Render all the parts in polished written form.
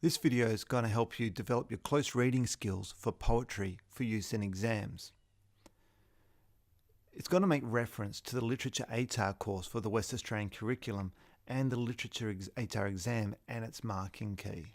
This video is going to help you develop your close reading skills for poetry for use in exams. It's going to make reference to the Literature ATAR course for the West Australian curriculum and the Literature ATAR exam and its marking key.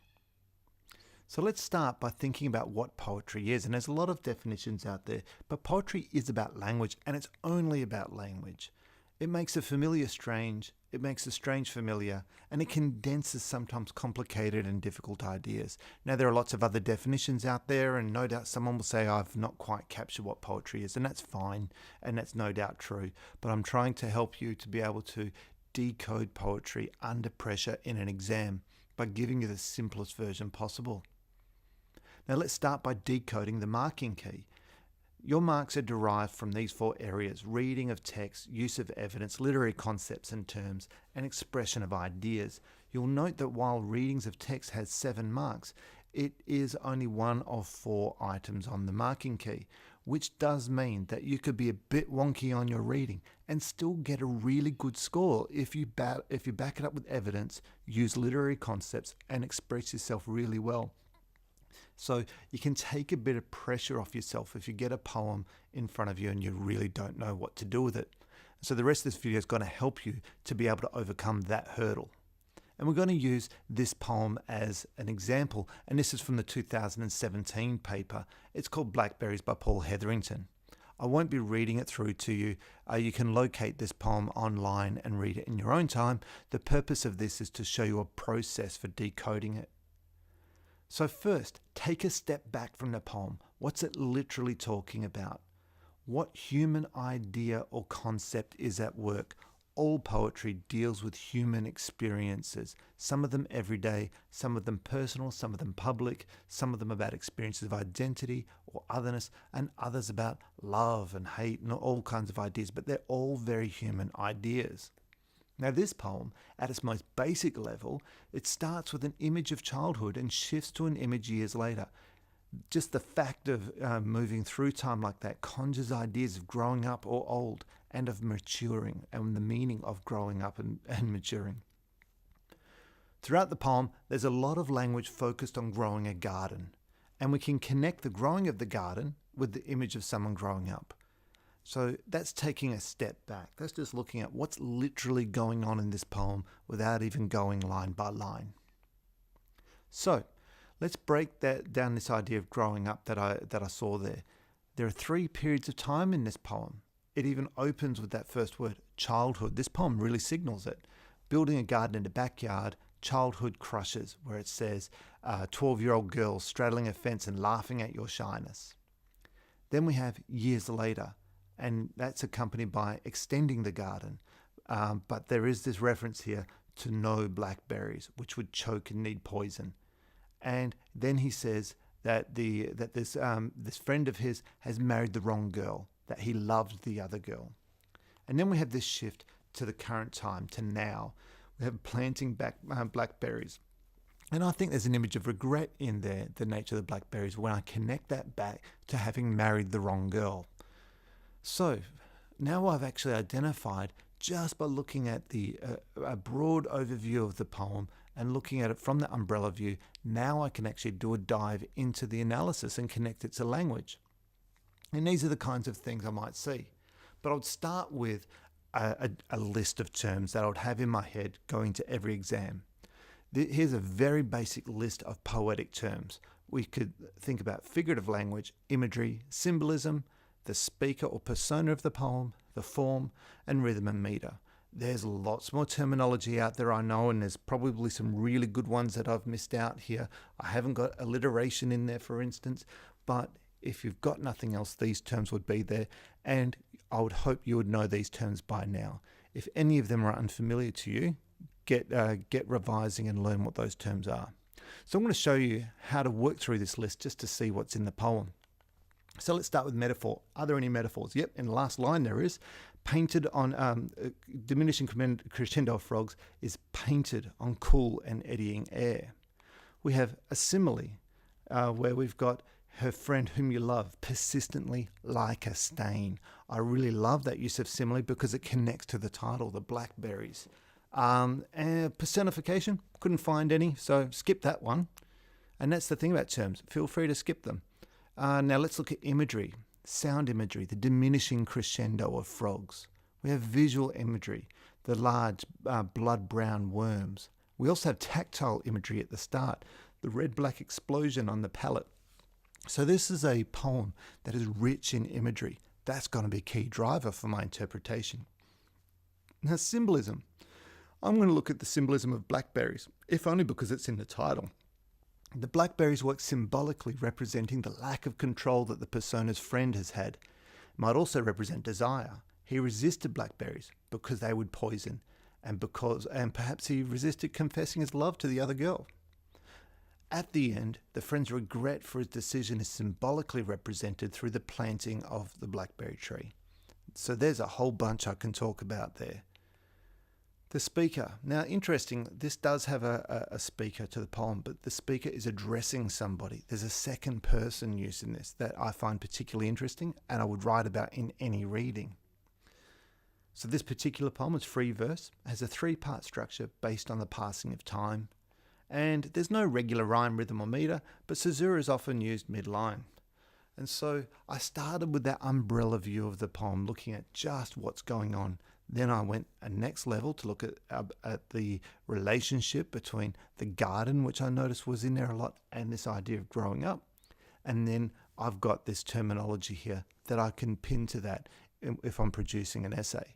So let's start by thinking about what poetry is. And there's a lot of definitions out there, but poetry is about language, and it's only about language. It makes the familiar strange, it makes the strange familiar, and it condenses sometimes complicated and difficult ideas. Now, there are lots of other definitions out there, and no doubt someone will say, I've not quite captured what poetry is, and that's fine, and that's no doubt true. But I'm trying to help you to be able to decode poetry under pressure in an exam by giving you the simplest version possible. Now, let's start by decoding the marking key. Your marks are derived from these four areas: reading of text, use of evidence, literary concepts and terms, and expression of ideas. You'll note that while readings of text has 7 marks, it is only one of 4 items on the marking key, which does mean that you could be a bit wonky on your reading and still get a really good score if you back it up with evidence, use literary concepts, and express yourself really well. So you can take a bit of pressure off yourself if you get a poem in front of you and you really don't know what to do with it. So the rest of this video is going to help you to be able to overcome that hurdle. And we're going to use this poem as an example, and this is from the 2017 paper. It's called Blackberries by Paul Hetherington. I won't be reading it through to you. You can locate this poem online and read it in your own time. The purpose of this is to show you a process for decoding it. So first, take a step back from the poem. What's it literally talking about? What human idea or concept is at work? All poetry deals with human experiences, some of them everyday, some of them personal, some of them public, some of them about experiences of identity or otherness, and others about love and hate and all kinds of ideas, but they're all very human ideas. Now, this poem, at its most basic level, it starts with an image of childhood and shifts to an image years later. Just the fact of moving through time like that conjures ideas of growing up or old and of maturing and the meaning of growing up and maturing. Throughout the poem, there's a lot of language focused on growing a garden, and we can connect the growing of the garden with the image of someone growing up. So that's taking a step back. That's just looking at what's literally going on in this poem without even going line by line. So let's break down this idea of growing up that I saw there. There are 3 periods of time in this poem. It even opens with that first word, childhood. This poem really signals it. Building a garden in the backyard, childhood crushes, where it says 12-year-old girl straddling a fence and laughing at your shyness. Then we have years later, and that's accompanied by extending the garden. But there is this reference here to no blackberries, which would choke and need poison. And then he says that this friend of his has married the wrong girl, that he loved the other girl. And then we have this shift to the current time, to now. We have planting back blackberries. And I think there's an image of regret in there, the nature of the blackberries, when I connect that back to having married the wrong girl. So now I've actually identified, just by looking at a broad overview of the poem and looking at it from the umbrella view, now I can actually do a dive into the analysis and connect it to language. And these are the kinds of things I might see. But I would start with a list of terms that I would have in my head going to every exam. Here's a very basic list of poetic terms. We could think about figurative language, imagery, symbolism, the speaker or persona of the poem, the form, and rhythm and meter. There's lots more terminology out there, I know, and there's probably some really good ones that I've missed out here. I haven't got alliteration in there, for instance, but if you've got nothing else, these terms would be there, and I would hope you would know these terms by now. If any of them are unfamiliar to you, get revising and learn what those terms are. So I'm going to show you how to work through this list just to see what's in the poem. So let's start with metaphor. Are there any metaphors? Yep, in the last line there is. Painted on diminishing crescendo of frogs is painted on cool and eddying air. We have a simile where we've got her friend whom you love persistently like a stain. I really love that use of simile because it connects to the title, the blackberries. And personification, couldn't find any, so skip that one. And that's the thing about terms. Feel free to skip them. Now let's look at imagery, sound imagery, the diminishing crescendo of frogs. We have visual imagery, the large blood-brown worms. We also have tactile imagery at the start, the red-black explosion on the palette. So this is a poem that is rich in imagery. That's going to be a key driver for my interpretation. Now, symbolism. I'm going to look at the symbolism of blackberries, if only because it's in the title. The blackberries work symbolically, representing the lack of control that the persona's friend has had. It might also represent desire. He resisted blackberries because they would poison, and perhaps he resisted confessing his love to the other girl. At the end, the friend's regret for his decision is symbolically represented through the planting of the blackberry tree. So there's a whole bunch I can talk about there. The speaker. Now, interesting, this does have a speaker to the poem, but the speaker is addressing somebody. There's a second person use in this that I find particularly interesting and I would write about in any reading. So this particular poem is free verse, has a 3-part structure based on the passing of time, and there's no regular rhyme, rhythm or meter, but caesura is often used mid-line. And so I started with that umbrella view of the poem, looking at just what's going on. Then I went a next level to look at the relationship between the garden, which I noticed was in there a lot, and this idea of growing up. And then I've got this terminology here that I can pin to that if I'm producing an essay.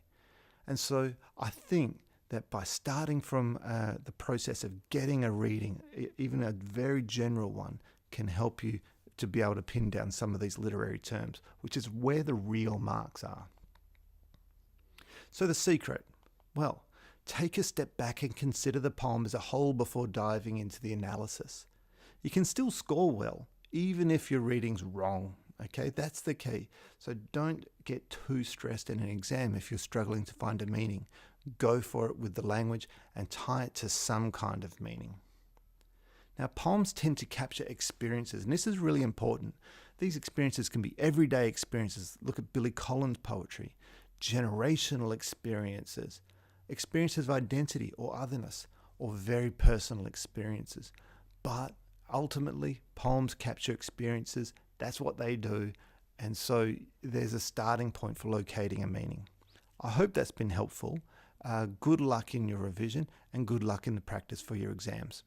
And so I think that by starting from the process of getting a reading, even a very general one, can help you to be able to pin down some of these literary terms, which is where the real marks are. So the secret, well, take a step back and consider the poem as a whole before diving into the analysis. You can still score well, even if your reading's wrong. Okay, that's the key. So don't get too stressed in an exam if you're struggling to find a meaning. Go for it with the language and tie it to some kind of meaning. Now, poems tend to capture experiences, and this is really important. These experiences can be everyday experiences. Look at Billy Collins' poetry. Generational experiences, experiences of identity or otherness, or very personal experiences. But ultimately, poems capture experiences. That's what they do. And so there's a starting point for locating a meaning. I hope that's been helpful. Good luck in your revision and good luck in the practice for your exams.